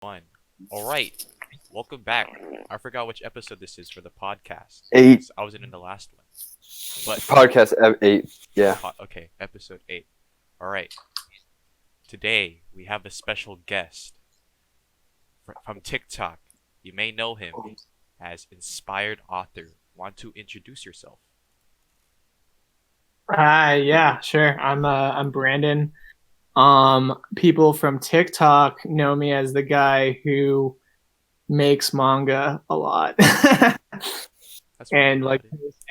One. All right. Welcome back. I forgot which episode this is for the podcast. 8. I wasn't in the last one. But Podcast 8. Yeah. okay, episode 8. All right. Today we have a special guest from TikTok. You may know him as Inspired Author. Want to introduce yourself? Hi, yeah, sure. I'm Brandon. People from TikTok know me as the guy who makes manga a lot. That's And really like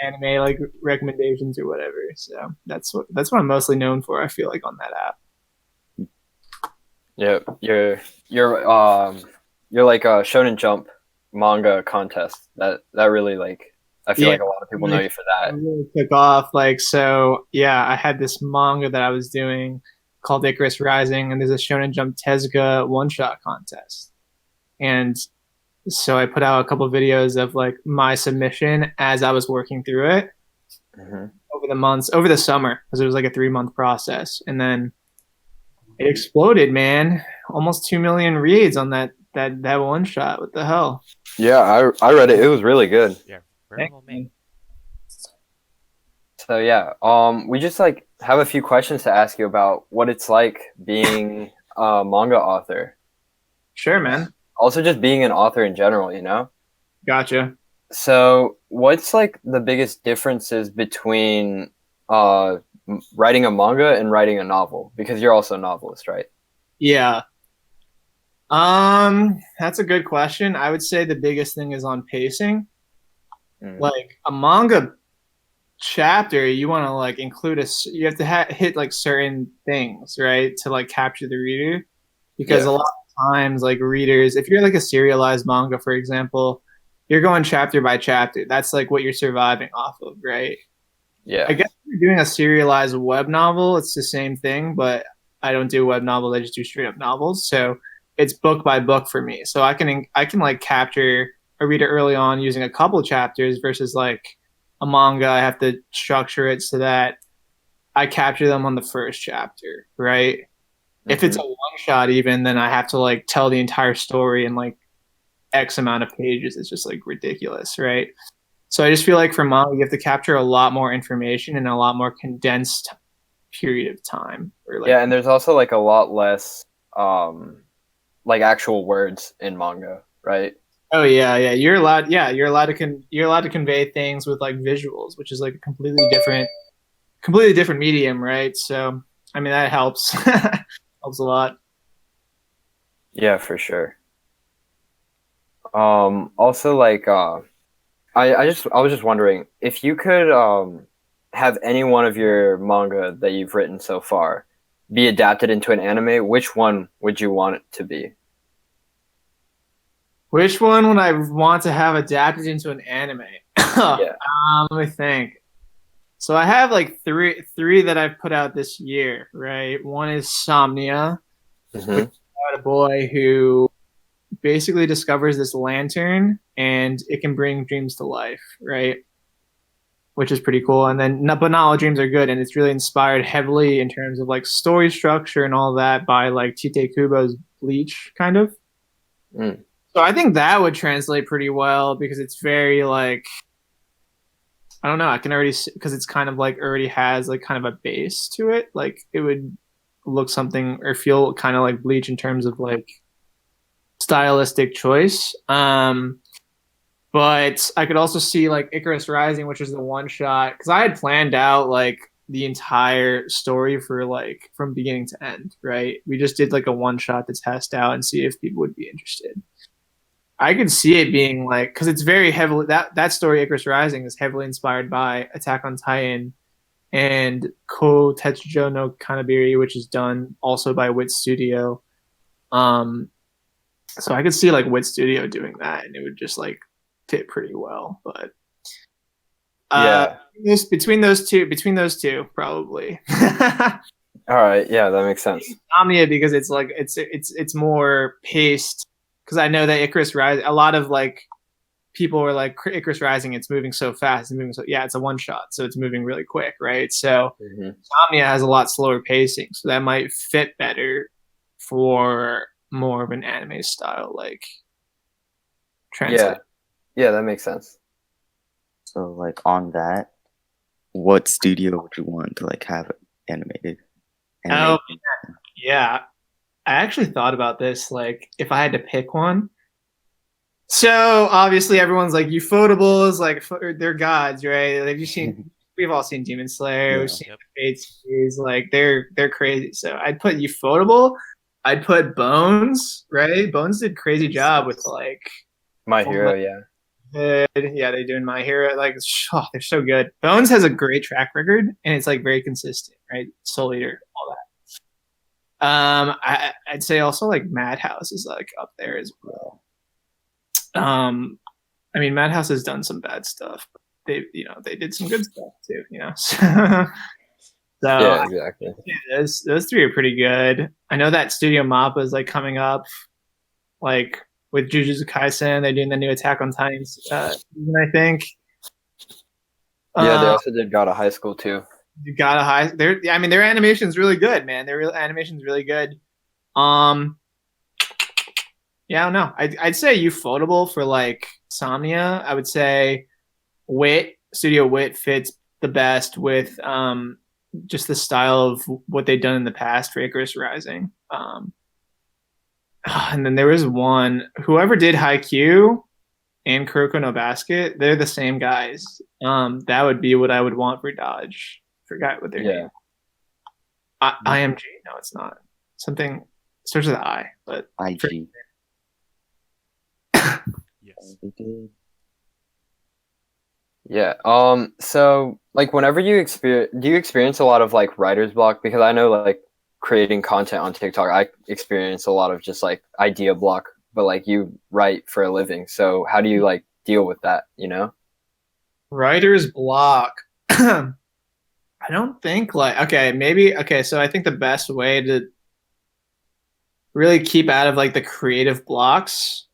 anime like recommendations or whatever. So that's what I'm mostly known for, I feel like, on that app. Yeah. You're like a Shonen Jump manga contest. That really I feel Yeah, like a lot of people know like you for I that. really took off. I had this manga that I was doing called Icarus Rising, and there's a Shonen Jump Tezuka one-shot contest. And so I put out a couple of videos of like my submission as I was working through it Hmm. over the summer, because it was like a 3-month process, and then it exploded, man. Almost 2 million reads on that one shot. What the hell? Yeah, I read it. It was really good. Yeah, very well made. So yeah, we just have a few questions to ask you about what it's like being a manga author. Sure, man. Also, just being an author in general, you know? Gotcha. So, what's like the biggest differences between writing a manga and writing a novel? Because you're also a novelist, right? Yeah. That's a good question. I would say the biggest thing is on pacing. Mm. Like a manga chapter, you want to like include you have to hit like certain things, right, to like capture the reader, because Yeah. a lot of times like readers, if you're like a serialized manga, for example, you're going chapter by chapter. That's like what you're surviving off of, right? Yeah. I guess if you're doing a serialized web novel, it's the same thing, but I don't do web novels. I just do straight up novels. So it's book by book for me. So I can like capture a reader early on using a couple chapters versus like a manga. I have to structure it so that I capture them on the first chapter, right? If it's a Hmm. one shot, even, then I have to like tell the entire story in like X amount of pages. It's just like ridiculous, right? So I just feel like for manga, you have to capture a lot more information in a lot more condensed period of time. Or like, Yeah, and there's also like a lot less like actual words in manga, right? oh yeah, you're allowed. Yeah, you're allowed to convey things with like visuals, which is like a completely different medium, right? So I mean that helps helps a lot. Yeah, for sure. Also I was just wondering if you could have any one of your manga that you've written so far be adapted into an anime, which one would you want it to be? Which one would I want to have adapted into an anime? Yeah. Let me think. So I have like three that I've put out this year, right? One is Somnia, which Hmm. is about a boy who basically discovers this lantern and it can bring dreams to life, right? Which is pretty cool. And then, but not all dreams are good, and it's really inspired heavily in terms of like story structure and all that by like Tite Kubo's Bleach, kind of. Mm. So I think that would translate pretty well because it's very like, I don't know, I can already see, because it's kind of like already has like kind of a base to it. Like it would look something or feel kind of like Bleach in terms of like stylistic choice. But I could also see like Icarus Rising, which is the one shot, because I had planned out like the entire story for like from beginning to end, right? We just did like a one shot to test out and see if people would be interested. I could see it being like, because it's very heavily, that story, Icarus Rising, is heavily inspired by Attack on Titan and Ko Tetsujo no Kanabiri, which is done also by Wit Studio. Um, so I could see like Wit Studio doing that, and it would just like fit pretty well. But uh, Yeah. between those two, probably All right. Yeah, that makes sense. Omnia, because it's like it's more paced. Because I know that Icarus Rising, a lot of like people were like Icarus Rising, it's moving so fast, and moving so yeah, it's a one shot, so it's moving really quick, right? So Hmm. Omnia has a lot slower pacing, so that might fit better for more of an anime style like Yeah, translate. yeah, that makes sense. So like on that, what studio would you want to like have animated? Oh Animation? yeah, I actually thought about this. Like, if I had to pick one, so obviously everyone's like Ufotable is like they're gods, right? Have you seen? We've all seen Demon Slayer. We've Yeah. seen Yep. the Fate series. Like they're crazy. So I'd put Ufotable. I'd put Bones. Right? Bones did crazy job with like My all Hero, the yeah. good. Yeah, they're doing My Hero. Like, oh, they're so good. Bones has a great track record, and it's like very consistent, right? Soul Eater, all that. I'd say also like Madhouse is like up there as well. I mean, Madhouse has done some bad stuff. But they did some good stuff too. So Yeah, exactly. those three are pretty good. I know that Studio Mappa is like coming up, like with Jujutsu Kaisen. They're doing the new Attack on Titan season, I think. Yeah, they also did God of High School too. You got a high. I mean, their animation's really good, man. Their real animation's really good. Yeah, I don't know. I'd say Ufotable for like Somnia. I would say Studio Wit fits the best with just the style of what they've done in the past for Icarus Rising. And then there was one, whoever did Haikyuu and Kuroko no Basket, they're the same guys. That would be what I would want for Dodge. Forgot what their name. IMG. No, it's not. Something starts with an I, but IG. Yes. They did. Yeah. So like whenever do you experience a lot of like writer's block? Because I know like creating content on TikTok, I experience a lot of just like idea block, but like you write for a living. So how do you like deal with that, you know? Writer's block. I don't think so I think the best way to really keep out of like the creative blocks.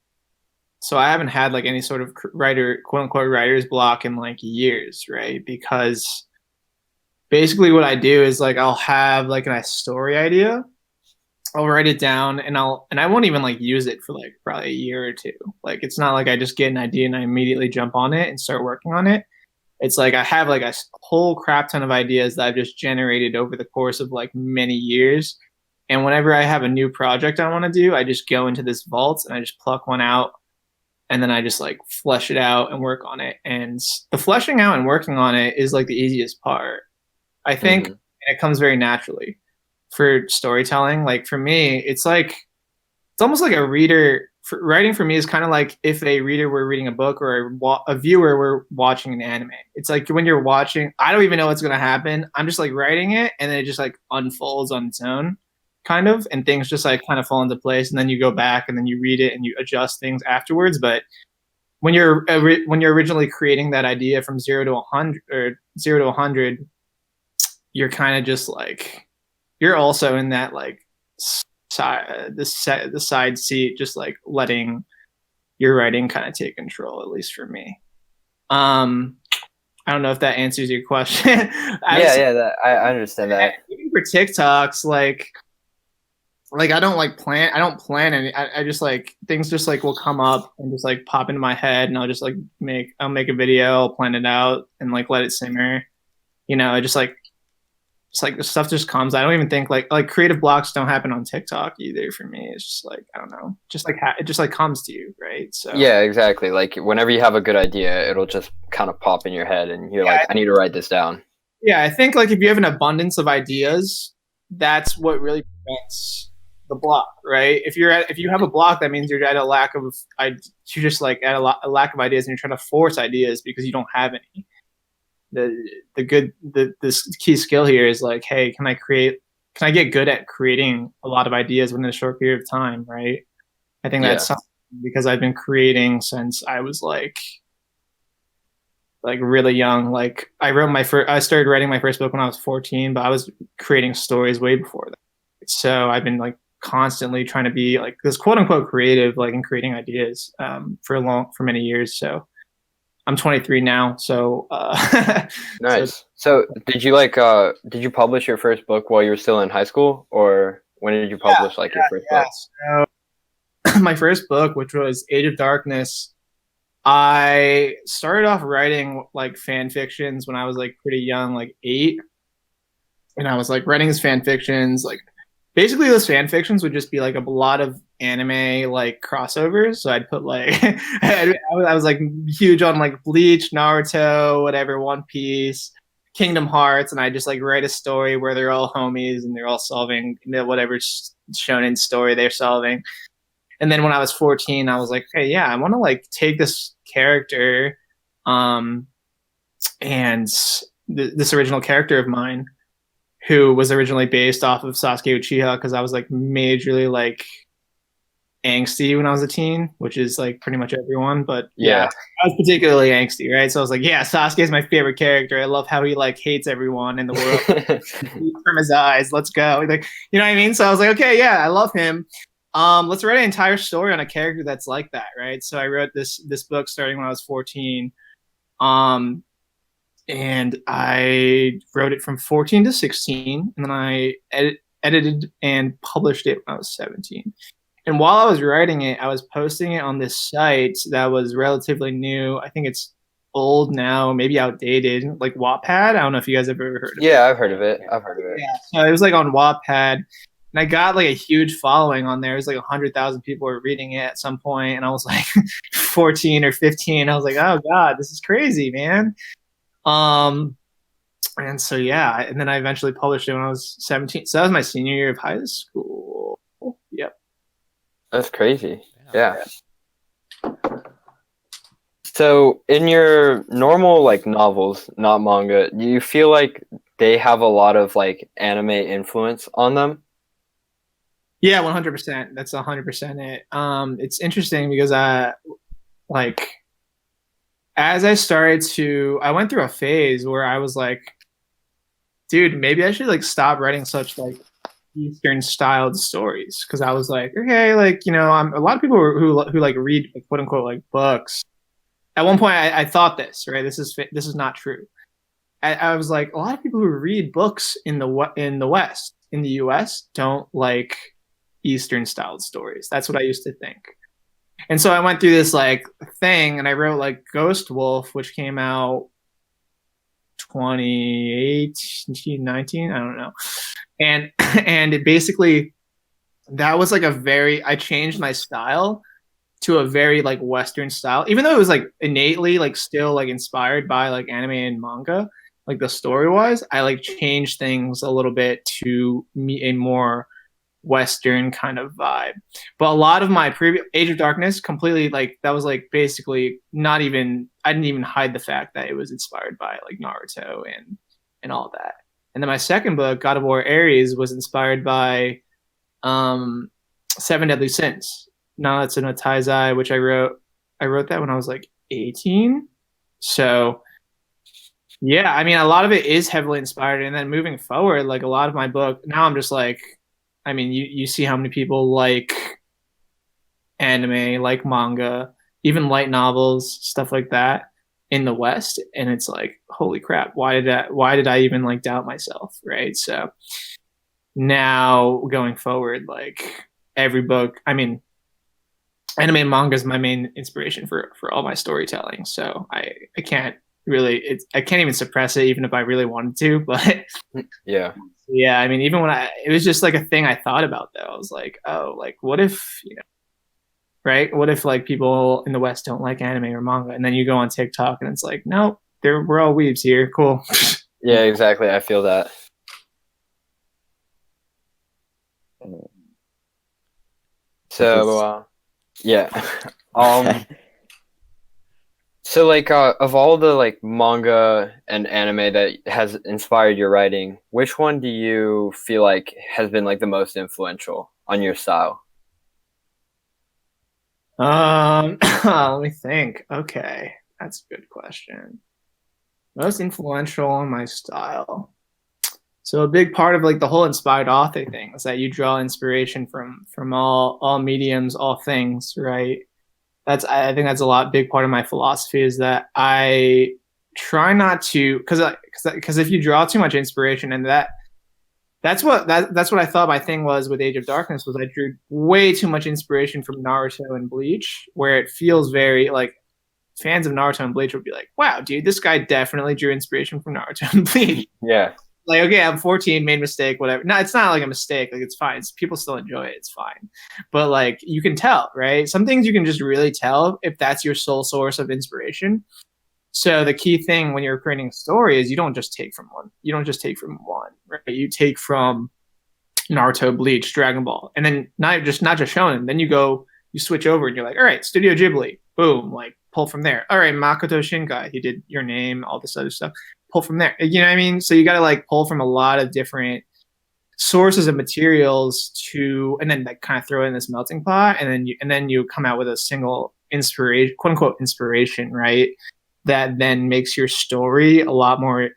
So I haven't had like any sort of quote unquote writer's block in like years, right? Because basically what I do is like I'll have like a nice story idea. I'll write it down and I won't even like use it for like probably a year or two. Like it's not like I just get an idea and I immediately jump on it and start working on it. It's like I have like a whole crap ton of ideas that I've just generated over the course of like many years. And whenever I have a new project I want to do, I just go into this vault and I just pluck one out and then I just like flesh it out and work on it. And the fleshing out and working on it is like the easiest part. I think it comes very naturally for storytelling. Like for me, it's almost like a reader. Writing for me is kind of like if a reader were reading a book or a viewer were watching an anime. It's like when you're watching, I don't even know what's going to happen. I'm just like writing it and then it just like unfolds on its own kind of, and things just like kind of fall into place. And then you go back and then you read it and you adjust things afterwards. But when you're originally creating that idea from 0 to 100, you're kind of just like, you're also in that like the side seat, just like letting your writing kind of take control, at least for me. I don't know if that answers your question. I understand that. Even for TikToks, like I don't plan any. I just like things just like will come up and just like pop into my head, and I'll just like make a video, I'll plan it out and like let it simmer. Just like the stuff just comes. I don't even think like creative blocks don't happen on TikTok either for me. It's just like, I don't know, just like it just like comes to you, right? So yeah, exactly. Like whenever you have a good idea, it'll just kind of pop in your head and you're like, I need to write this down. Yeah, I think like if you have an abundance of ideas, that's what really prevents the block, right? If you have a block, that means you're at a lack of a lack of ideas and you're trying to force ideas because you don't have any. The key skill here is like, hey, can I get good at creating a lot of ideas within a short period of time, right? I think that's something because I've been creating since I was like really young. Like I started writing my first book when I was 14, but I was creating stories way before that. So I've been like constantly trying to be like this quote unquote creative, like in creating ideas for many years. So I'm 23 now, so nice. So did you publish your first book while you were still in high school, or when did you publish your first book? my first book, which was Age of Darkness, I started off writing like fan fictions when I was like pretty young, like 8. And I was like writing these fan fictions. Like basically those fan fictions would just be like a lot of anime like crossovers. So I'd put like I was like huge on like Bleach, Naruto, whatever, One Piece, Kingdom Hearts, and I just like write a story where they're all homies and they're all solving whatever shonen story they're solving. And then when I was 14, I was like, hey, yeah, I want to like take this character, and this original character of mine, who was originally based off of Sasuke Uchiha, because I was like majorly like angsty when I was a teen, which is like pretty much everyone. But yeah, I was particularly angsty, right? So I was like, yeah, Sasuke is my favorite character. I love how he like hates everyone in the world from his eyes. Let's go. Like, you know what I mean? So I was like, okay, yeah, I love him. Let's write an entire story on a character that's like that, right? So I wrote this book starting when I was 14. And I wrote it from 14 to 16, and then I edited and published it when I was 17. And while I was writing it, I was posting it on this site that was relatively new. I think it's old now, maybe outdated, like Wattpad. I don't know if you guys have ever heard of it. Yeah, I've heard of it. Yeah, so it was like on Wattpad, and I got like a huge following on there. It was like 100,000 people were reading it at some point, and I was like 14 or 15. I was like, oh God, this is crazy, man. And so yeah, and then I eventually published it when I was 17. So that was my senior year of high school. Yep. That's crazy. Yeah. So in your normal like novels, not manga, do you feel like they have a lot of like anime influence on them? Yeah, 100%. That's 100% it. It's interesting because like as I went through a phase where I was like, dude, maybe I should like stop writing such like Eastern styled stories, because I was like, okay, like, you know, a lot of people who like read like, quote unquote like books. At one point, I thought this, right? This is not true. I was like, a lot of people who read books in the West, in the U.S., don't like Eastern styled stories. That's what I used to think. And so I went through this like thing, and I wrote like Ghost Wolf, which came out 2018, 19, I don't know. And it basically, that was like I changed my style to a very like Western style, even though it was like innately like still like inspired by like anime and manga, like the story wise, I like changed things a little bit to meet a more Western kind of vibe. But a lot of my previous Age of Darkness completely like that was like basically not even, I didn't even hide the fact that it was inspired by like Naruto and all that. And then my second book, God of War Ares, was inspired by Seven Deadly Sins, Nanatsu no Taizai, which I wrote that when I was like 18. So yeah, I mean a lot of it is heavily inspired. And then moving forward, like a lot of my book, now I'm just like, I mean, you see how many people like anime, like manga, even light novels, stuff like that in the West, and it's like, holy crap, why did I even like doubt myself, right? So now going forward, like every book, I mean, anime and manga is my main inspiration for all my storytelling. So I can't really, I can't even suppress it, even if I really wanted to, but Yeah. yeah, I mean, even when it was just like a thing I thought about though. I was like, oh, like what if, you know, right? What if like people in the West don't like anime or manga? And then you go on TikTok and it's like, no, we're all weebs here. Cool. Yeah, exactly. I feel that. So, yeah. So like of all the like manga and anime that has inspired your writing, which one do you feel like has been like the most influential on your style? Let me think. Okay, that's a good question. Most influential on my style. So a big part of like the whole inspired author thing is that you draw inspiration from all mediums, all things, right? I think that's a big part of my philosophy is that I try not to, because if you draw too much inspiration, and that that's what I thought my thing was with Age of Darkness was I drew way too much inspiration from Naruto and Bleach, where it feels very like fans of Naruto and Bleach would be like, wow, dude, this guy definitely drew inspiration from Naruto and Bleach. Yeah. Like, okay, I'm 14, made a mistake, whatever. No, it's not like a mistake. Like, it's fine. People still enjoy it. It's fine. But like, you can tell, right? Some things you can just really tell if that's your sole source of inspiration. So the key thing when you're creating a story is you don't just take from one. You don't just take from one, right? You take from Naruto, Bleach, Dragon Ball, and then not just Shonen. Then you switch over and you're like, all right, Studio Ghibli, boom, like pull from there. All right, Makoto Shinkai, he did Your Name, all this other stuff. Pull from there. You know what I mean? So you got to like pull from a lot of different sources of materials and then like kind of throw it in this melting pot, and then you come out with a single inspiration, quote unquote inspiration, right? That then makes your story a lot more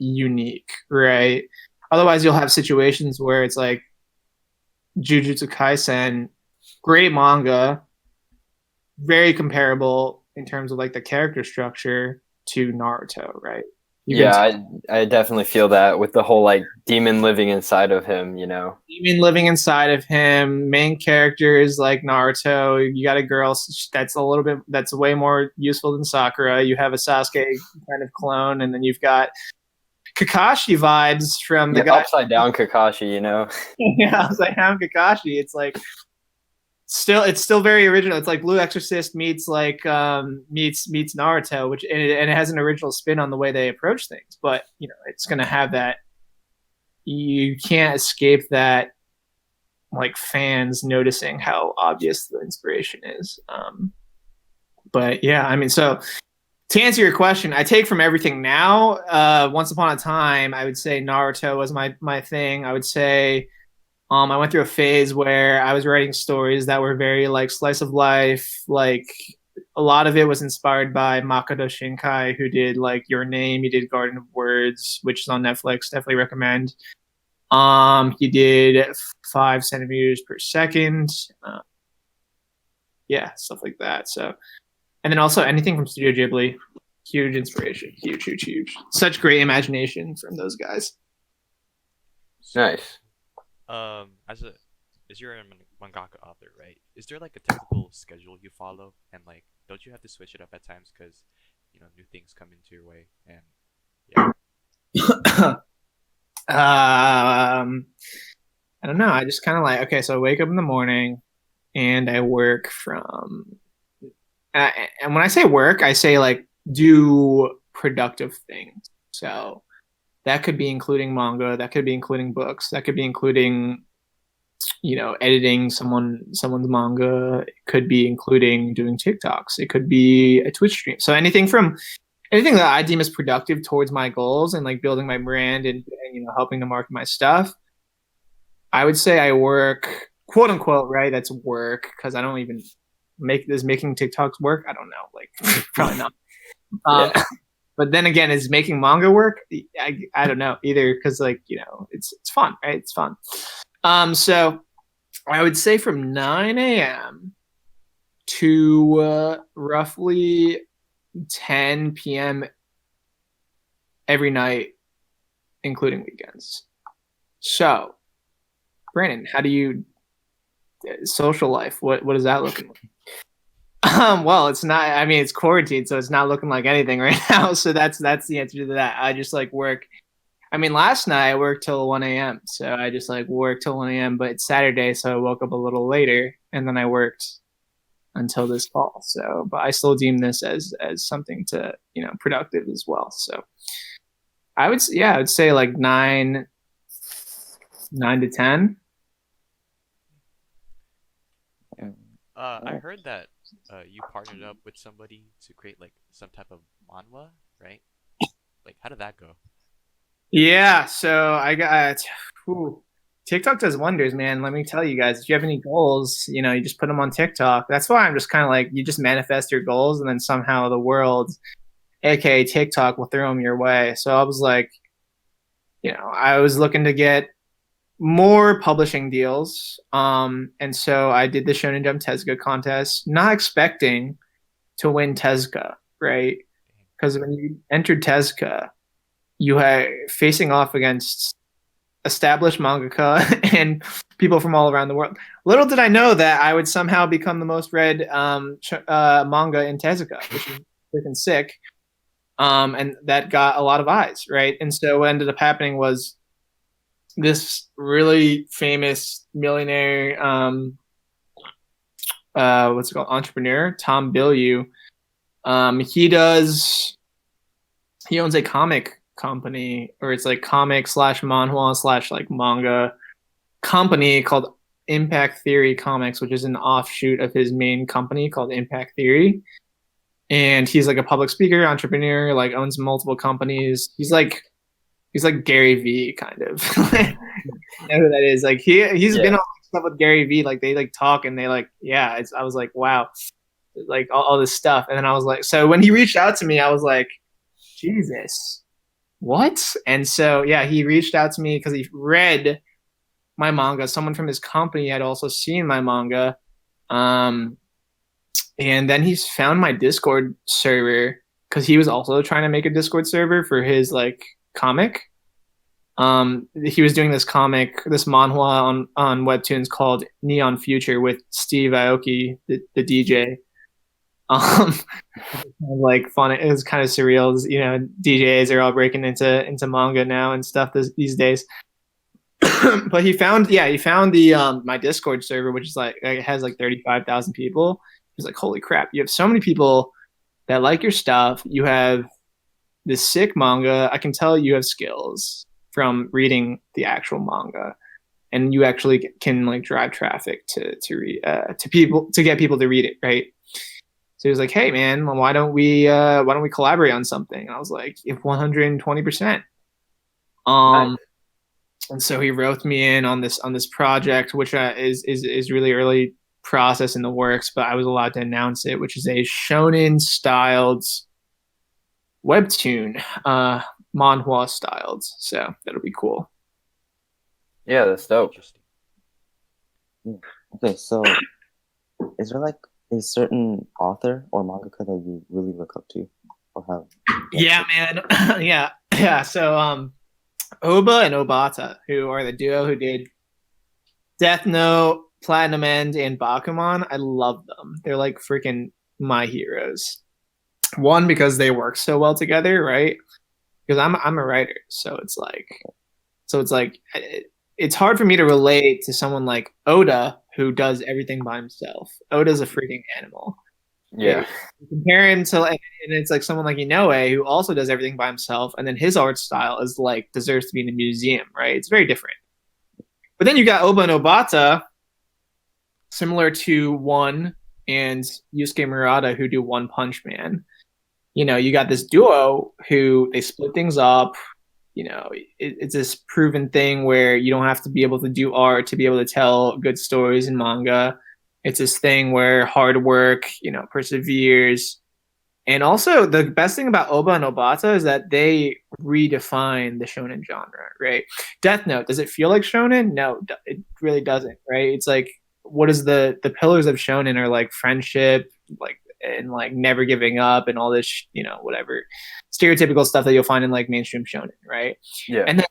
unique, right? Otherwise, you'll have situations where it's like Jujutsu Kaisen, great manga, very comparable in terms of like the character structure to Naruto, right? I definitely feel that with the whole like demon living inside of him, you know. Demon living inside of him. Main characters like Naruto. You got a girl that's way more useful than Sakura. You have a Sasuke kind of clone, and then you've got Kakashi vibes from the guy upside down Kakashi, you know. Yeah, upside down Kakashi. It's like it's still very original. It's like Blue Exorcist meets Naruto, which and it has an original spin on the way they approach things. But you know, it's gonna have that. You can't escape that, like fans noticing how obvious the inspiration is. But yeah, I mean, so to answer your question, I take from everything now. Once upon a time, I would say Naruto was my thing. I would say. I went through a phase where I was writing stories that were very like slice of life. Like a lot of it was inspired by Makoto Shinkai, who did like Your Name. He did Garden of Words, which is on Netflix. Definitely recommend. He did 5 centimeters per second. Yeah, stuff like that. So, and then also anything from Studio Ghibli, huge inspiration, huge. Such great imagination from those guys. Nice. As you're a mangaka author, right? Is there like a typical schedule you follow, and like, don't you have to switch it up at times because, you know, new things come into your way, and yeah. I don't know. I just kind of like, okay, so I wake up in the morning and I work from, and when I say work, I say like do productive things. So that could be including manga, that could be including books, that could be including, you know, editing someone's manga. It could be including doing TikToks. It could be a Twitch stream. So anything that I deem as productive towards my goals and like building my brand and you know, helping to market my stuff. I would say I work, quote unquote, right? That's work, because I don't even making TikToks work. I don't know, like probably not. But then again, is making manga work? I don't know either, because like, you know, it's fun, right? It's fun. So I would say from 9 a.m. to roughly 10 p.m. every night, including weekends. So, Brandon, how do you social life? What is that looking like? Well, it's not. I mean, it's quarantine, so it's not looking like anything right now. So that's the answer to that. I just like work. I mean, last night I worked till 1 a.m. So I just like worked till 1 a.m. But it's Saturday, so I woke up a little later, and then I worked until this fall. So, but I still deem this as something to, you know, productive as well. So I would say like 9 to 10. I heard that you partnered up with somebody to create like some type of manhwa, right? Like, how did that go? Yeah, so I got TikTok does wonders, man. Let me tell you guys, if you have any goals, you know, you just put them on TikTok. That's why I'm just kind of like, you just manifest your goals, and then somehow the world, aka TikTok, will throw them your way. So I was like, you know, I was looking to get more publishing deals. And so I did the Shonen Jump Tezuka contest, not expecting to win Tezuka, right? Because when you entered Tezuka, you had facing off against established mangaka and people from all around the world. Little did I know that I would somehow become the most read manga in Tezuka, which is freaking sick. And that got a lot of eyes, right? And so what ended up happening was this really famous millionaire, what's it called, entrepreneur, Tom Bilyeu. He owns a comic company, or it's like comic slash manhwa slash like manga company called Impact Theory Comics, which is an offshoot of his main company called Impact Theory. And he's like a public speaker, entrepreneur, like owns multiple companies. He's like Gary V kind of. You know who that is? Like he's been on stuff with Gary V. Like they like talk and they like, yeah. I was like, wow, like all this stuff. And then I was like, so when he reached out to me, I was like, Jesus, what? And so yeah, he reached out to me because he read my manga. Someone from his company had also seen my manga. And then he's found my Discord server because he was also trying to make a Discord server for his like comic. He was doing this comic, this manhwa on Webtoons called Neon Future with Steve Aoki, the DJ. Like fun. It was kind of surreal. You know, DJs are all breaking into manga now and stuff these days. But he found the my Discord server, which is like it has like 35,000 people. He's like, holy crap, you have so many people that like your stuff. You have this sick manga. I can tell you have skills from reading the actual manga, and you actually can like drive traffic to read to people, to get people to read it, right? So he was like, hey man, why don't we collaborate on something? And I was like, if 120%. Nice. And so he wrote me in on this project, which is really early process in the works, but I was allowed to announce it, which is a shonen styled webtoon, manhwa styled. So that'll be cool. Yeah, that's dope. Interesting. Okay, so is there like a certain author or mangaka that you really look up to, or have? Yeah, man. yeah. So Oba and Obata, who are the duo who did Death Note, Platinum End, and Bakuman, I love them. They're like freaking my heroes. One, because they work so well together, right? Because I'm a writer, so it's like it's hard for me to relate to someone like Oda, who does everything by himself. Oda's a freaking animal. Yeah. You compare him to, and it's like someone like Inoue, who also does everything by himself, and then his art style is like deserves to be in a museum, right? It's very different. But then you got Oba and Obata, similar to One and Yusuke Murata, who do One Punch Man. You know, you got this duo who they split things up. You know, it's this proven thing where you don't have to be able to do art to be able to tell good stories in manga. It's this thing where hard work, you know, perseveres. And also, the best thing about Oba and Obata is that they redefine the shonen genre, right? Death Note, does it feel like shonen? No, it really doesn't, right? It's like, what is the pillars of shonen are like friendship, like, and like never giving up and all this, you know, whatever stereotypical stuff that you'll find in like mainstream shonen, right? Yeah. And then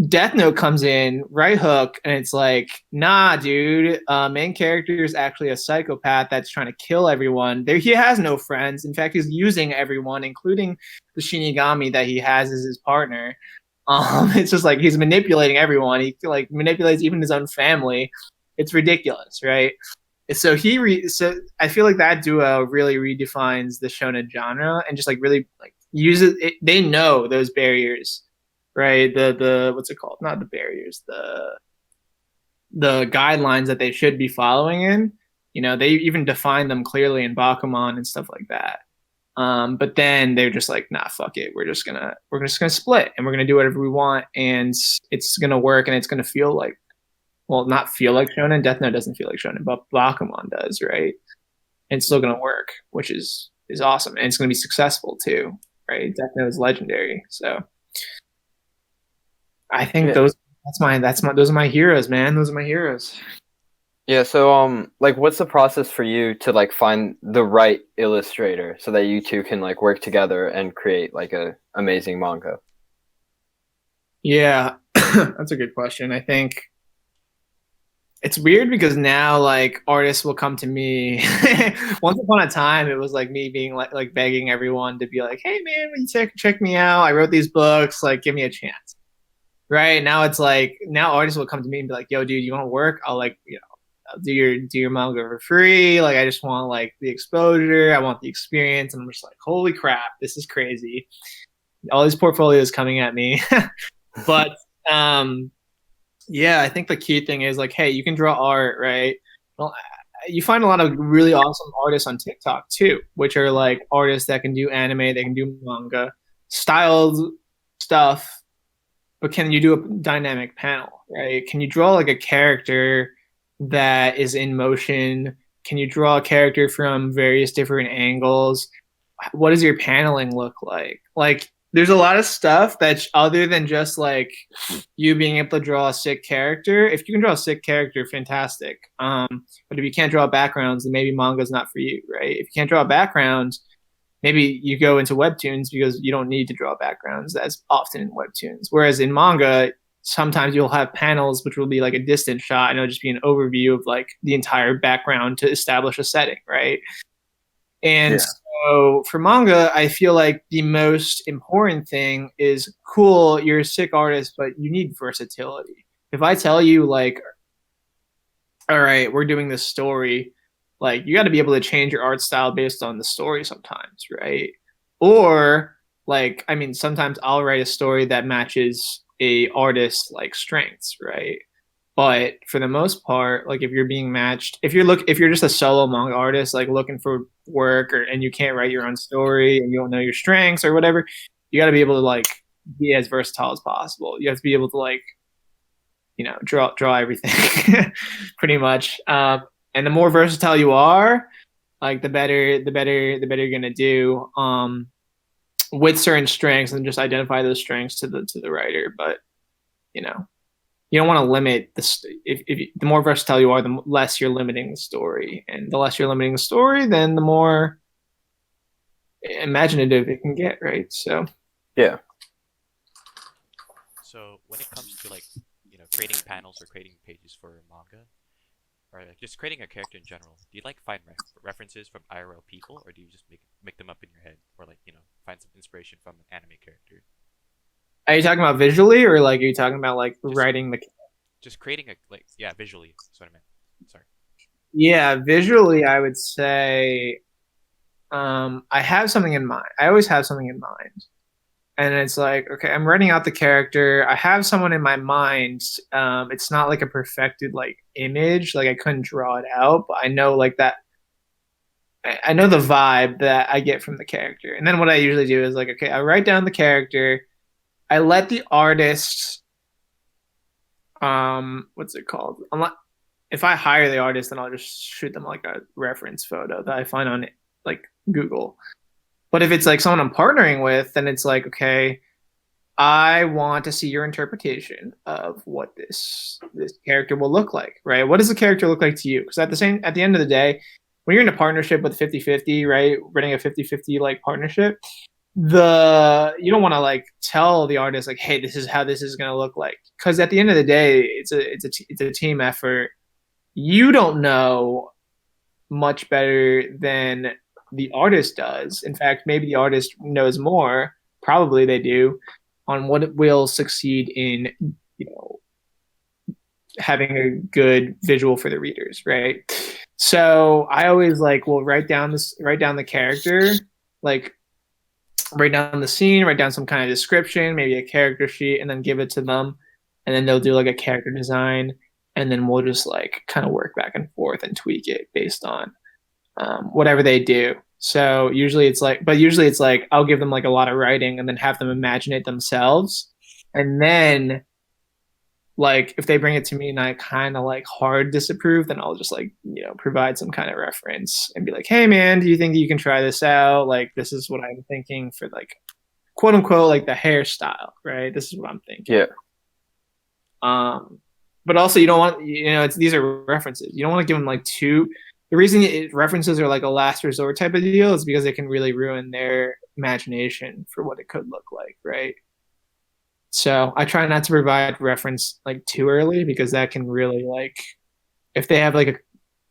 Death Note comes in, right hook, and it's like, nah, dude, main character is actually a psychopath that's trying to kill everyone. He has no friends. In fact, he's using everyone, including the Shinigami that he has as his partner. It's just like he's manipulating everyone. He like manipulates even his own family. It's ridiculous, right? So so I feel like that duo really redefines the shonen genre and just like really like uses it. They know those barriers, right? The what's it called? Not the barriers, the guidelines that they should be following in. You know, they even define them clearly in Bakuman and stuff like that. But then they're just like, nah, fuck it. We're just gonna split and we're gonna do whatever we want, and it's gonna work, and it's gonna feel like, well, not feel like shonen. Death Note doesn't feel like shonen, but Bakuman does, right? And it's still gonna work, which is awesome, and it's gonna be successful too, right? Death Note is legendary, so I think those are my heroes, man. Those are my heroes. Yeah, so like what's the process for you to like find the right illustrator so that you two can like work together and create like a amazing manga? Yeah. That's a good question. I think it's weird because now like artists will come to me. Once upon a time, it was like me being like begging everyone to be like, "Hey man, will you check me out? I wrote these books. Like, give me a chance." Right now, it's like now artists will come to me and be like, "Yo, dude, you want to work? I'll like I'll do your manga for free. Like, I just want like the exposure. I want the experience." And I'm just like, "Holy crap, this is crazy! All these portfolios coming at me." But yeah, I think the key thing is like, hey, you can draw art, right? Well, you find a lot of really awesome artists on TikTok too, which are like artists that can do anime, they can do manga, styled stuff, but can you do a dynamic panel, right? Can you draw like a character that is in motion? Can you draw a character from various different angles? What does your paneling look like? Like, there's a lot of stuff that's other than just like you being able to draw a sick character. If you can draw a sick character, fantastic. But if you can't draw backgrounds, then maybe manga's not for you, right? If you can't draw backgrounds, maybe you go into webtoons because you don't need to draw backgrounds as often in webtoons. Whereas in manga, sometimes you'll have panels which will be like a distant shot and it'll just be an overview of like the entire background to establish a setting, right? And so for manga, I feel like the most important thing is cool, you're a sick artist, but you need versatility. If I tell you like, all right, we're doing this story, like you got to be able to change your art style based on the story sometimes, right? Or like, I mean, sometimes I'll write a story that matches a artist's like strengths, right? But for the most part, like if you're being matched, if you're just a solo manga artist, like looking for work and you can't write your own story and you don't know your strengths or whatever, you got to be able to like be as versatile as possible. You have to be able to like, draw everything pretty much. And the more versatile you are, like the better you're gonna do with certain strengths, and just identify those strengths to the writer. But you know, you don't want to limit if the more versatile you are, the less you're limiting the story, and the less you're limiting the story, then the more imaginative it can get, right? So Yeah. So when it comes to like, creating panels or creating pages for manga, or like just creating a character in general, do you like find references from IRL people, or do you just make them up in your head, or like find some inspiration from an anime character? are you talking about visually, or like are you talking about like Just writing the? just creating a visually. That's what I meant. Sorry. Yeah, visually, I would say I have something in mind. I always have something in mind. And it's like, okay, I'm writing out the character. I have someone in my mind. It's not like a perfected like image. Like I couldn't draw it out, but I know like that. I know the vibe that I get from the character. And then what I usually do is like, okay, I write down the character. I let the artist, what's it called? If I hire the artist, then I'll just shoot them like a reference photo that I find on like Google. But if it's like someone I'm partnering with, then it's like, okay, I want to see your interpretation of what this character will look like, right? What does the character look like to you? Because at the end of the day, when you're in a partnership with 50-50, right? Running a 50-50 like partnership, you don't want to like tell the artist like, hey, this is how this is going to look like. Because at the end of the day, it's a team effort. You don't know much better than the artist does. In fact, maybe the artist knows more, probably they do, on what will succeed in, having a good visual for the readers, right? So I always like will write down the character, like write down the scene, write down some kind of description, maybe a character sheet, and then give it to them. And then they'll do like a character design, and then we'll just like kind of work back and forth and tweak it based on whatever they do. So usually it's like I'll give them like a lot of writing and then have them imagine it themselves. And then like if they bring it to me and I kind of like hard disapprove, then I'll just like, provide some kind of reference and be like, hey man, do you think you can try this out? Like this is what I'm thinking for like quote unquote like the hairstyle, right? This is what I'm thinking. Yeah. But also you don't want, these are references. You don't want to give them like too. The reason references are like a last resort type of deal is because it can really ruin their imagination for what it could look like, right? So I try not to provide reference like too early because that can really like if they have like a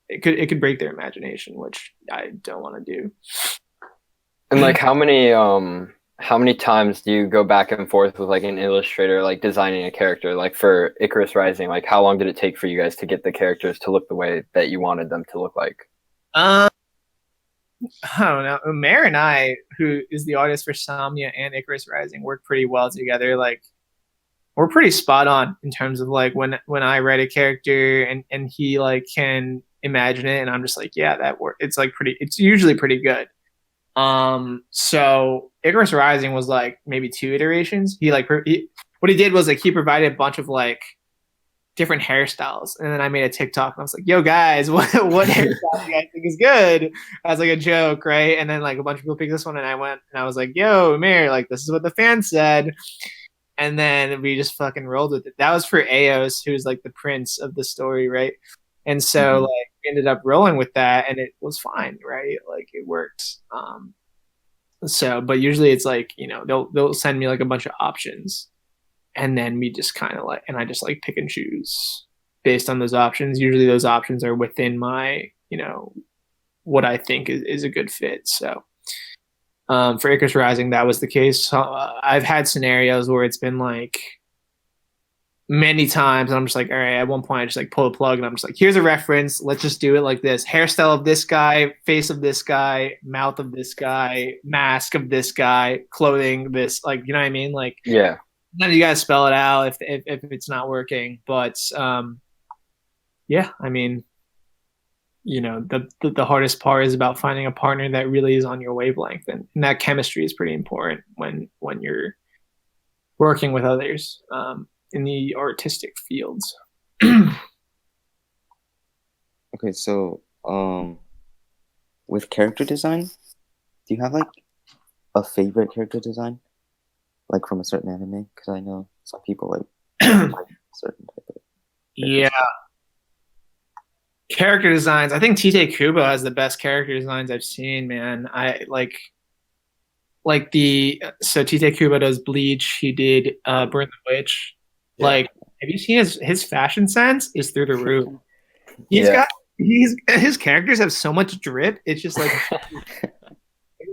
it could break their imagination, which I don't want to do. And like how many times do you go back and forth with like an illustrator like designing a character? Like for Icarus Rising, like how long did it take for you guys to get the characters to look the way that you wanted them to look like? Um, I don't know. Umair and I, who is the artist for Samnia and Icarus Rising, work pretty well together. Like we're pretty spot on in terms of like when I write a character and he like can imagine it and I'm just like, yeah, that work. It's like pretty. It's usually pretty good. So Icarus Rising was like maybe 2 iterations. What he did was like he provided a bunch of like different hairstyles, and then I made a TikTok and I was like, "Yo guys, what hairstyle do you guys think is good?" As like a joke, right? And then like a bunch of people picked this one, and I went and I was like, "Yo, Amir, like this is what the fans said." And then we just fucking rolled with it. That was for Eos, who's like the prince of the story, right? And so like we ended up rolling with that, and it was fine, right? Like it worked. But usually it's like they'll send me like a bunch of options, and then we just kind of like, and I just like pick and choose based on those options. Usually those options are within my what I think is a good fit. So for Icarus Rising, that was the case. So, I've had scenarios where it's been like many times, and I'm just like, all right. At one point, I just like pull a plug, and I'm just like, here's a reference. Let's just do it like this: hairstyle of this guy, face of this guy, mouth of this guy, mask of this guy, clothing this. Like, you know what I mean? Like, Yeah. then you gotta spell it out if it's not working. But yeah, I mean, the hardest part is about finding a partner that really is on your wavelength, and that chemistry is pretty important when you're working with others in the artistic fields. Okay, so with character design, do you have like a favorite character design, like from a certain anime? Because I know some people like certain type of. Yeah, character designs. I think Tite Kubo has the best character designs I've seen, man. I like so Tite Kubo does Bleach. He did Burn the Witch. Yeah. Like, have you seen his fashion sense is through the roof. Yeah. His characters have so much drip. It's just like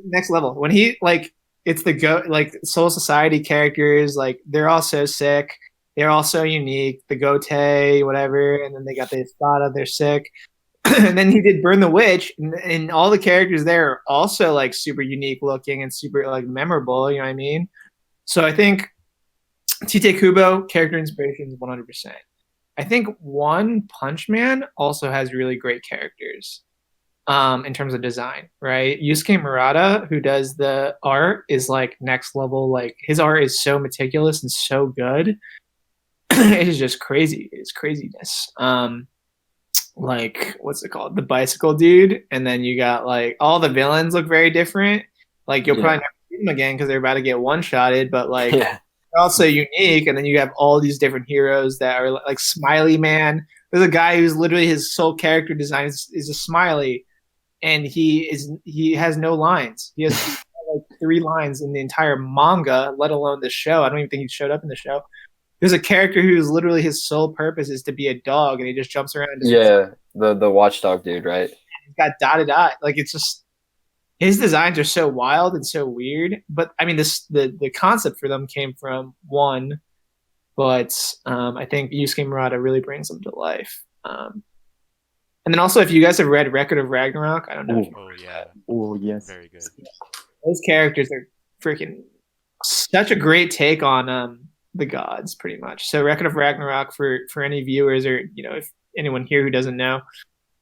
next level. When he like it's like Soul Society characters, like they're all so sick. They're all so unique. The Gote, whatever, and then they got the Espada, they're sick. And then he did Burn the Witch, and all the characters there are also like super unique looking and super like memorable, you know what I mean? So I think Tite Kubo, character inspiration is 100%. I think One Punch Man also has really great characters in terms of design, right? Yusuke Murata, who does the art, is like next level. Like his art is so meticulous and so good. It is just crazy. It's craziness. Like what's it called? The bicycle dude, and then you got like all the villains look very different. Like you'll probably never see them again because they're about to get one-shotted, but like they're also unique. And then you have all these different heroes that are like Smiley Man. There's a guy who's literally his sole character design is a smiley, and he has no lines. He has like 3 lines in the entire manga, let alone the show. I don't even think he showed up in the show. There's a character who's literally his sole purpose is to be a dog, and he just jumps around. Yeah, the watchdog dude, right? He's got dot. Like it's just his designs are so wild and so weird. But I mean, the concept for them came from One, but I think Yusuke Murata really brings them to life. And then also, if you guys have read Record of Ragnarok, I don't know. Oh yeah. Oh yes. Very good. Those characters are freaking such a great take on the gods, pretty much. So Record of Ragnarok for any viewers or if anyone here who doesn't know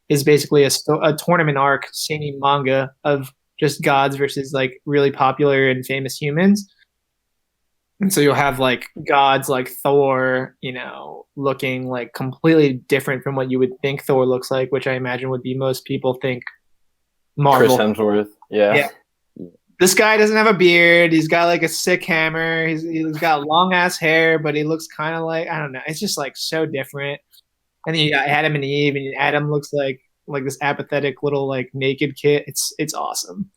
is basically a tournament arc seinen manga of just gods versus like really popular and famous humans. And so you'll have like gods like Thor, looking like completely different from what you would think Thor looks like, which I imagine would be most people think Marvel. Chris Hemsworth. Yeah. This guy doesn't have a beard. He's got like a sick hammer. He's got long ass hair, but he looks kind of like, I don't know. It's just like so different. And then you got Adam and Eve, and Adam looks like this apathetic little like naked kid. It's awesome.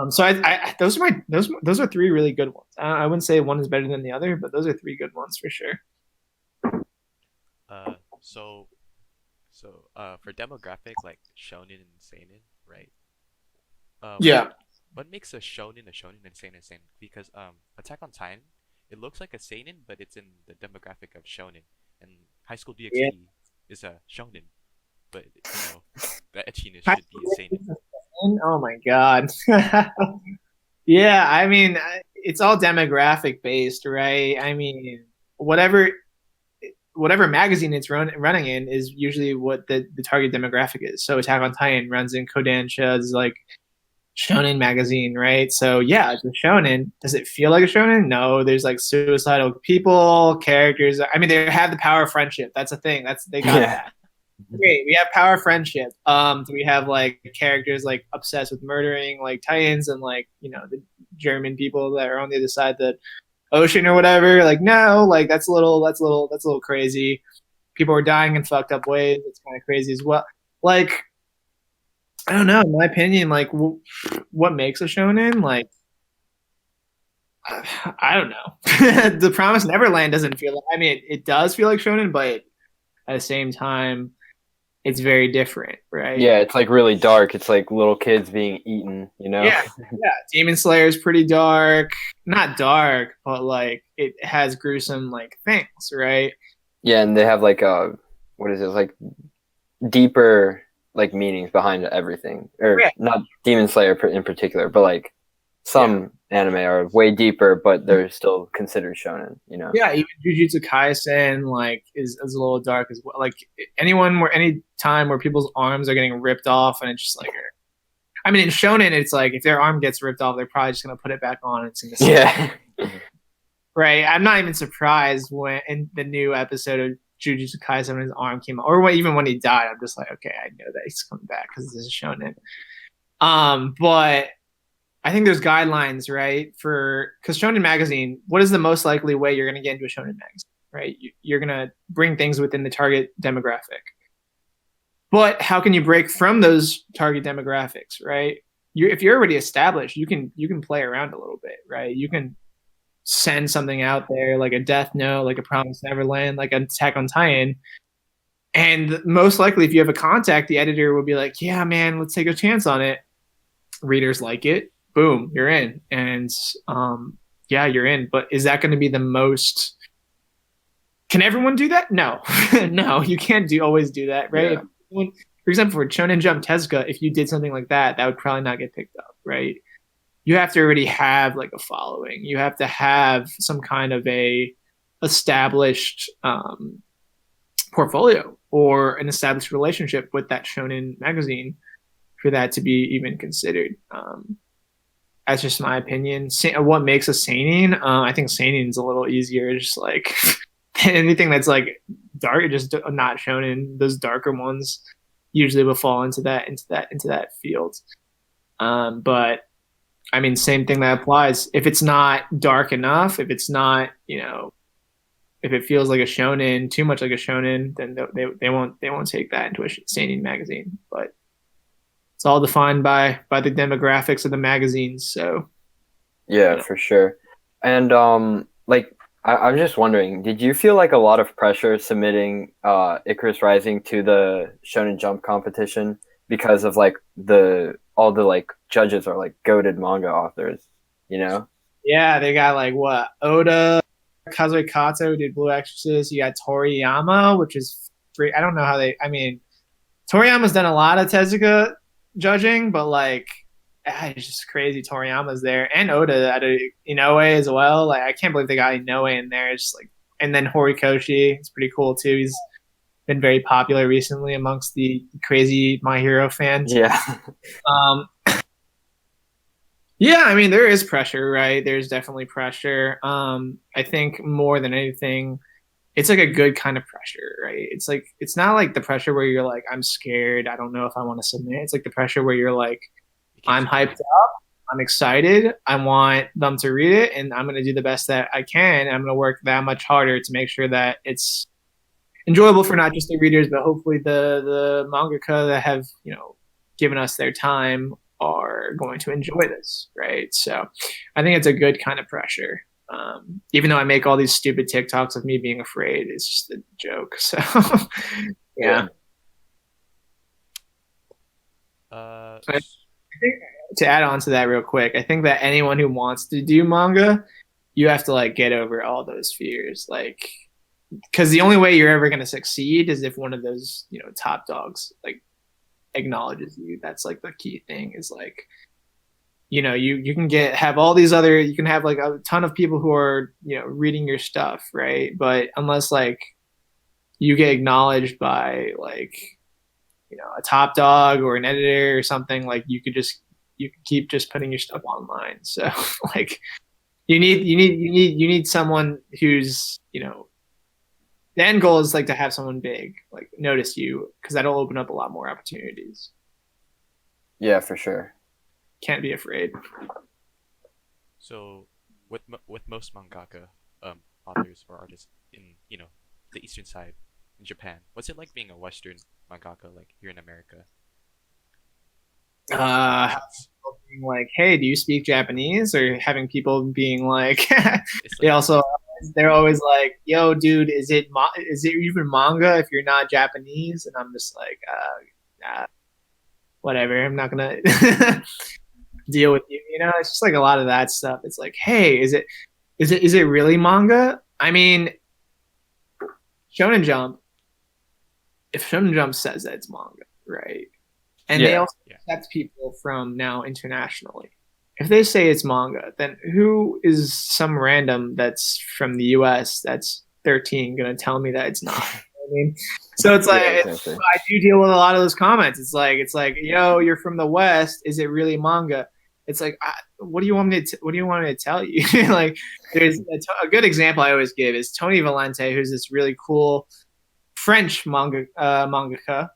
So those are three really good ones. I wouldn't say one is better than the other, but those are three good ones for sure. Uh, so for demographic like shonen and seinen, right? What Yeah. makes a shonen and seinen? Because Attack on Titan, it looks like a seinen, but it's in the demographic of shonen, and High School Yeah. DxD is a shonen, but the etchiness High should be a School seinen. Musical? Oh my God. Yeah, I mean, it's all demographic based, right? I mean, whatever whatever magazine it's running in is usually what the target demographic is. So Attack on Titan runs in Kodansha's like shonen magazine, right? So yeah, it's a shonen. Does it feel like a shonen? No, there's like suicidal people, characters. I mean, they have the power of friendship. That's a thing. They got Yeah. that. Great. We have power of friendship. Do we have like characters like obsessed with murdering like Titans and like, the German people that are on the other side of the ocean or whatever? Like, no, like that's a little crazy. People are dying in fucked up ways. It's kind of crazy as well. Like, I don't know. In my opinion, like, what makes a shonen? Like, I don't know. The Promised Neverland doesn't feel like. I mean, it does feel like shonen, but at the same time, it's very different, right? Yeah, it's like really dark. It's like little kids being eaten, you know? Yeah, yeah. Demon Slayer is pretty dark. Not dark, but like it has gruesome like things, right? Yeah, and they have like what is it? Like deeper like meanings behind everything. Or Yeah, not Demon Slayer in particular, but like yeah. some anime are way deeper, but they're still considered shonen, you know? Yeah, even Jujutsu Kaisen like is a little dark as well. Like any time where people's arms are getting ripped off and it's just like, I mean, in Shonen, it's like if their arm gets ripped off, they're probably just gonna put it back on and it's gonna Yeah. right. I'm not even surprised when in the new episode of Jujutsu Kaisen when his arm came off, or even when he died. I'm just like, okay, I know that he's coming back because this is Shonen. But I think there's guidelines, right? Because Shonen magazine, what is the most likely way you're going to get into a Shonen magazine, right? You're going to bring things within the target demographic. But how can you break from those target demographics, right? If you're already established, you can play around a little bit, right? You can send something out there like a Death Note, like a Promised Neverland, like an Attack on Titan. And most likely, if you have a contact, the editor will be like, "Yeah, man, let's take a chance on it." Readers like it, boom, you're in, and yeah, you're in. But is that going to be the most? Can everyone do that? No, no, you can't always do that, right? Yeah. For example, for Shonen Jump Tezuka, if you did something like that, that would probably not get picked up, right? You have to already have like a following. You have to have some kind of a established portfolio or an established relationship with that Shonen magazine for that to be even considered. That's just my opinion. What makes a seinen? I think seinen is a little easier. Just like anything that's like dark, just not shonen. Those darker ones usually will fall into that field. But I mean, same thing that applies. If it's not dark enough, if it's not, if it feels like a shonen, too much like a shonen, then they won't take that into a seinen magazine. But it's all defined by the demographics of the magazines. So Yeah, for sure. And like I'm just wondering, did you feel like a lot of pressure submitting Icarus Rising to the Shonen Jump competition because of like all the like judges are like goated manga authors, you know? yeah, they got like what Oda, Kazue Kato did Blue Exorcist. You got Toriyama, which is free. I don't know how they. I mean, Toriyama's done a lot of Tezuka judging, but like it's just crazy. Toriyama's there and Oda at Inoue as well. Like I can't believe they got Inoue in there. It's just like, and then Horikoshi, it's pretty cool too. He's been very popular recently amongst the crazy My Hero fans. Yeah. Um, yeah, I mean there is pressure, right? There's definitely pressure. I think more than anything, it's like a good kind of pressure, right? It's like it's not like the pressure where you're like, I'm scared, I don't know if I want to submit. It's like the pressure where you're like, It keeps I'm you hyped going. up, I'm excited, I want them to read it, and I'm gonna do the best that I can. I'm gonna work that much harder to make sure that it's enjoyable for not just the readers, but hopefully the mangaka that have given us their time are going to enjoy this, right? So I think it's a good kind of pressure. Even though I make all these stupid TikToks of me being afraid, it's just a joke. So yeah. Uh, I think to add on to that real quick, I think that anyone who wants to do manga, you have to like get over all those fears, like because the only way you're ever going to succeed is if one of those top dogs like acknowledges you. That's like the key thing is like you can have all these other, you can have like a ton of people who are reading your stuff, right? But unless like you get acknowledged by like a top dog or an editor or something, like you could keep just putting your stuff online. So like you need someone who's the end goal is like to have someone big like notice you, because that'll open up a lot more opportunities. Yeah, for sure. Can't be afraid. so with most mangaka authors or artists in the eastern side in Japan, what's it like being a Western mangaka like here in America? Being like, hey, do you speak Japanese? Or having people being like It's they like also they're always like, yo dude, is it even manga if you're not Japanese? And I'm just like whatever, I'm not gonna deal with you. It's just like a lot of that stuff. It's like, hey, is it really manga? I mean, Shonen Jump, if Shonen Jump says that it's manga, right? And they also accept people from now internationally. If they say it's manga, then who is some random that's from the US that's 13 gonna tell me that it's not? I mean, so it's like exactly. I do deal with a lot of those comments. It's like, yo, you're from the West. Is it really manga? It's like, what do you want me to tell you? Like, there's a good example I always give is Tony Valente, who's this really cool French mangaka.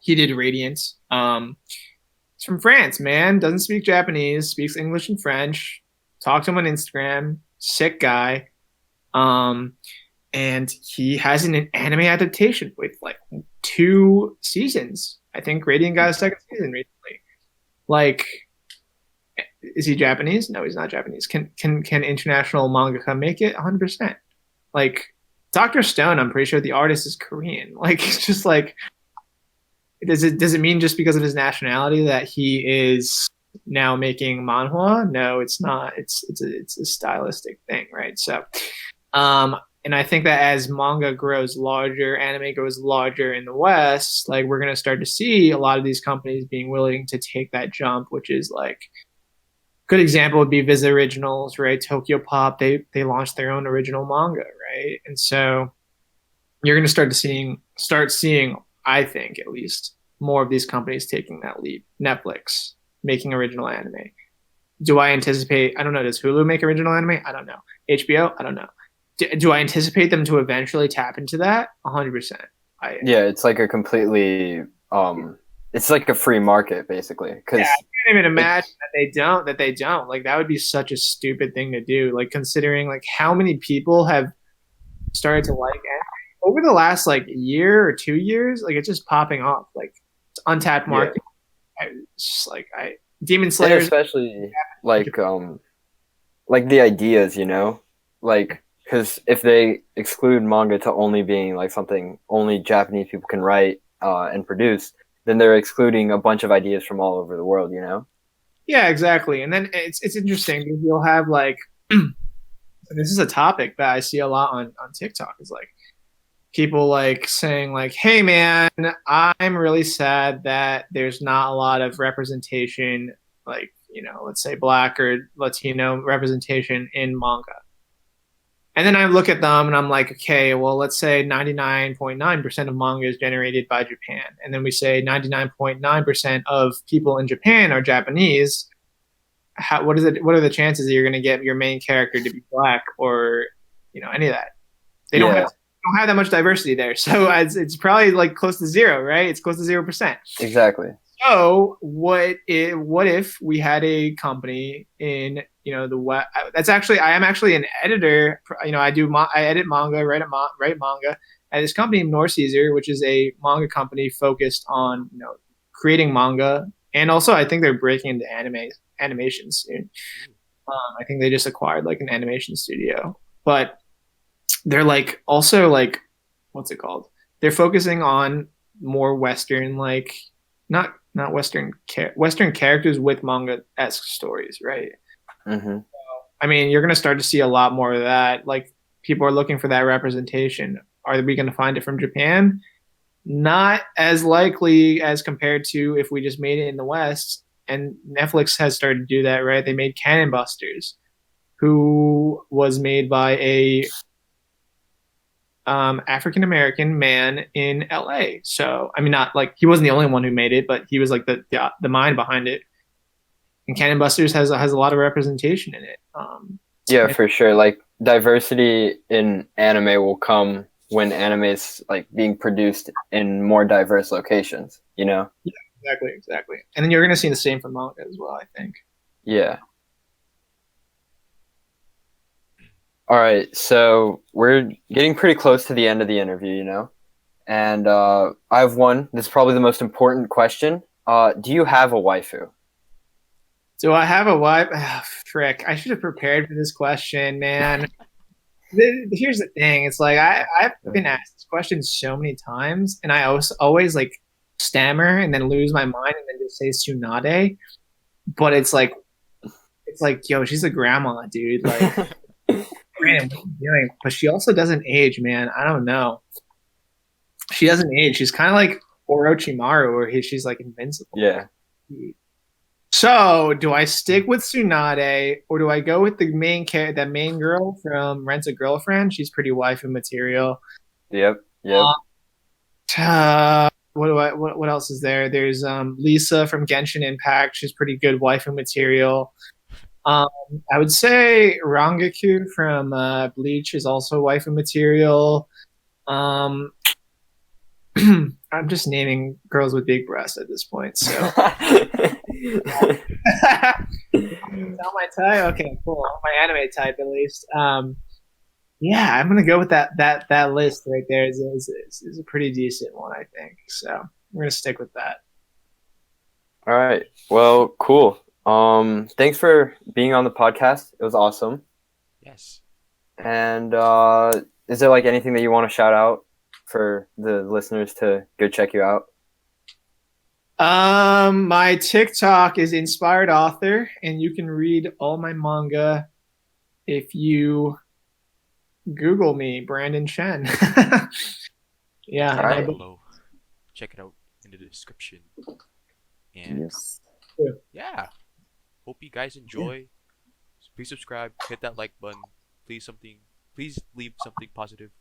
He did Radiant. He's from France, man. Doesn't speak Japanese. Speaks English and French. Talk to him on Instagram. Sick guy. And he has an anime adaptation with like 2 seasons. I think Radiant got a second season recently. Like, is he Japanese? No, he's not Japanese. Can international mangaka make it? 100%. Like Dr. Stone, I'm pretty sure the artist is Korean. Like, it's just like, does it mean just because of his nationality that he is now making manhwa? No, it's not. It's a stylistic thing, right? So, and I think that as manga grows larger, anime grows larger in the West, like we're gonna start to see a lot of these companies being willing to take that jump, which is like, good example would be Viz Originals, right? Tokyo Pop, they launched their own original manga, right? And so you're gonna start seeing, I think at least, more of these companies taking that leap. Netflix making original anime. Do I anticipate? I don't know. Does Hulu make original anime? I don't know. HBO? I don't know. Do I anticipate them to eventually tap into that? 100%. Yeah, it's like a completely it's like a free market basically. Because I can't even imagine that they don't. Like, that would be such a stupid thing to do. Like, considering like how many people have started to like anime over the last like year or 2 years. Like, it's just popping off. Like, it's untapped market. Yeah. It's just like Demon Slayer, especially like the ideas, like. Because if they exclude manga to only being like something only Japanese people can write and produce, then they're excluding a bunch of ideas from all over the world, Yeah, exactly. And then it's interesting because you'll have like, this is a topic that I see a lot on TikTok, is like people like saying like, hey man, I'm really sad that there's not a lot of representation, like, let's say Black or Latino representation in manga. And then I look at them and I'm like, okay, well, let's say 99.9% of manga is generated by Japan. And then we say 99.9% of people in Japan are Japanese. What are the chances that you're going to get your main character to be Black or, any of that? They don't have that much diversity there. So it's probably like close to zero, right? It's close to 0%. Exactly. So what if we had a company in the West? I am actually an editor. I edit manga, write manga at this company, North Caesar, which is a manga company focused on creating manga And also, I think they're breaking into animation soon. I think they just acquired like an animation studio, but they're like also like what's it called? They're focusing on more Western like not Western characters with manga esque stories, right? Mm-hmm. I mean, you're gonna start to see a lot more of that. Like people are looking for that representation. Are we gonna find it from Japan? Not as likely as compared to if we just made it in the West. And Netflix has started to do that, right? They made Cannon Busters, who was made by a African American man in LA. So I mean, not like he wasn't the only one who made it, but he was like the mind behind it. And Cannon Busters has a lot of representation in it. Yeah, for sure. Like diversity in anime will come when anime is like being produced in more diverse locations, you know? Yeah, exactly. And then you're gonna see the same for manga as well, I think. Yeah. All right, so we're getting pretty close to the end of the interview, you know? And I have one. This is probably the most important question. Do you have a waifu? Do I have a wife? Oh, frick! I should have prepared for this question, man. Here's the thing: it's like I've been asked this question so many times, and I always like stammer and then lose my mind and then just say Tsunade. But it's like, yo, she's a grandma, dude. Like, Brandon, what are you doing? But she also doesn't age, man. I don't know. She doesn't age. She's kind of like Orochimaru, where she's like invincible. Yeah. So, do I stick with Tsunade or do I go with that main girl from Rent a Girlfriend? She's pretty waifu material. Yep. What else is there? There's Lisa from Genshin Impact. She's pretty good waifu material. I would say Rangaku from Bleach is also waifu material. I'm just naming girls with big breasts at this point. So, not my type. Okay, cool. My anime type, at least. Yeah, I'm gonna go with that list right there. Is a pretty decent one, I think. So we're gonna stick with that. All right. Well, cool. Thanks for being on the podcast. It was awesome. Yes. And is there like anything that you want to shout out for the listeners to go check you out? My TikTok is Inspired Author, and you can read all my manga if you Google me, Brandon Chen. Yeah. All right. Below. Check it out in the description. And Yes. yeah. Hope you guys enjoy. Please subscribe, hit that like button. Please leave something positive.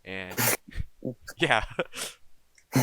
And yeah.